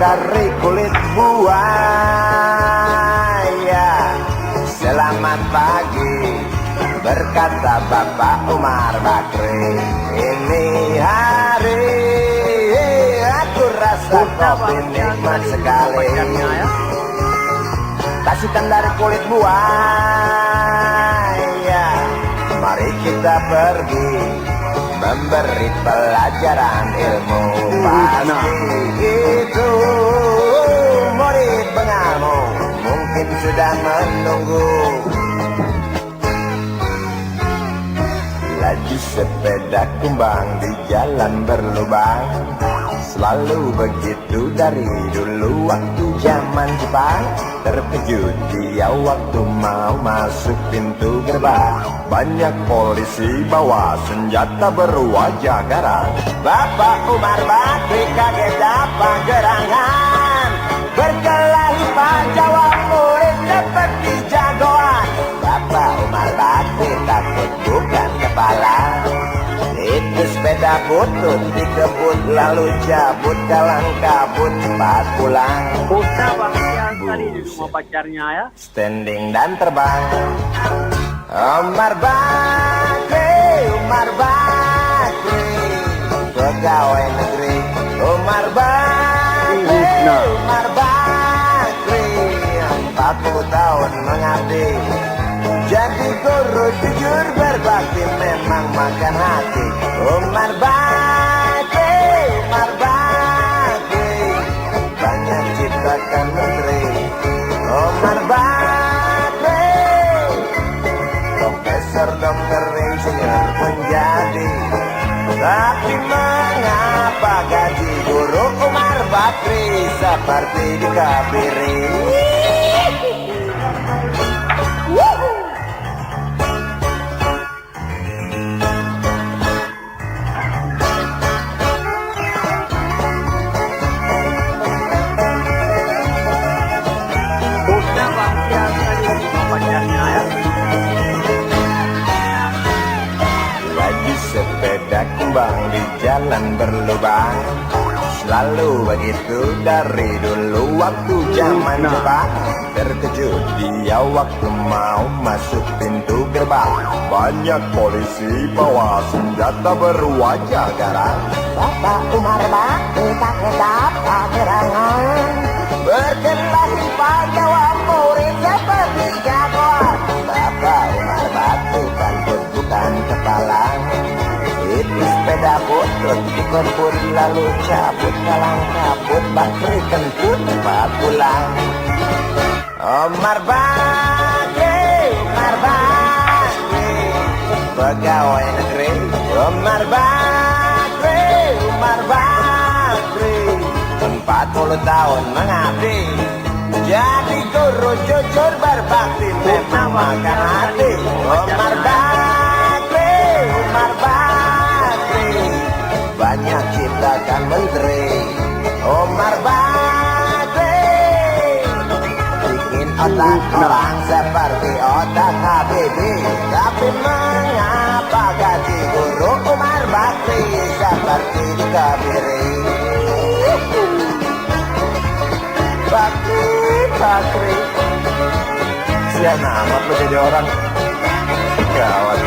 dari kulit buaya. Selamat pagi, berkata Bapak Umar Bakri. Ini hari aku rasa kopi nikmat sekali. Kasihkan dari kulit buaya. Mari kita pergi memberi pelajaran ilmu. Pasti itu murid bengamu mungkin sudah menunggu. Laju sepeda kumbang di jalan berlubang, selalu begitu dari dulu waktu zaman Jepang. Terkejut dia waktu mau masuk pintu gerbang. Banyak polisi bawa senjata berwajah garang. Bapak Umar Bakri kaget dapat gerangan. Berkelahi Pak jawab murid seperti jagoan. Bapak Umar Bakri takut bukan kepala. Itu sepeda butut dikebut lalu cabut kalang kabut cepat pulang. Udah bang tadi di rumah pacarnya ya. Standing dan terbang. Umar Bakri, Umar Bakri, pegawai negeri. Umar Bakri, Umar Bakri, 40 tahun mengabdi. Jadi guru jujur berbakti memang makan hati. Umar Bakri, Umar Bakri, banyak ciptakan menteri. Umar Bakri, profesor, dokter, insinyur menjadi. Tapi mengapa gaji guru Umar Bakri seperti dikabiri? Laju sepeda kumbang di jalan berlubang, selalu begitu dari dulu waktu zaman Jepang. Terkejut dia waktu mau masuk pintu gerbang. Banyak polisi bawa senjata berwajah garang. Bapak Umar Bakri kaget dapat gerangan. Berkelahi Pak jawab murid seperti jagoan. Bapak Umar Bakri takut bukan kepala. Itu sepeda butut dikebut lalu cabut kalang kabut. Bakri kentut cepat pulang. Umar Bakri, Umar Bakri, pegawai negeri. Umar Bakri, Umar Bakri, 40 tahun mengabdi. Jadi guru jujur berbakti memang makan hati. Umar Bakri, Umar Bakri, banyak ciptakan menteri. Umar Bakri bikin otak orang seperti otak Habibie. Tapi mengapa gaji guru Umar Bakri seperti dikabiri? Bakri, Bakri, siapa amat lo jadi orang gawat.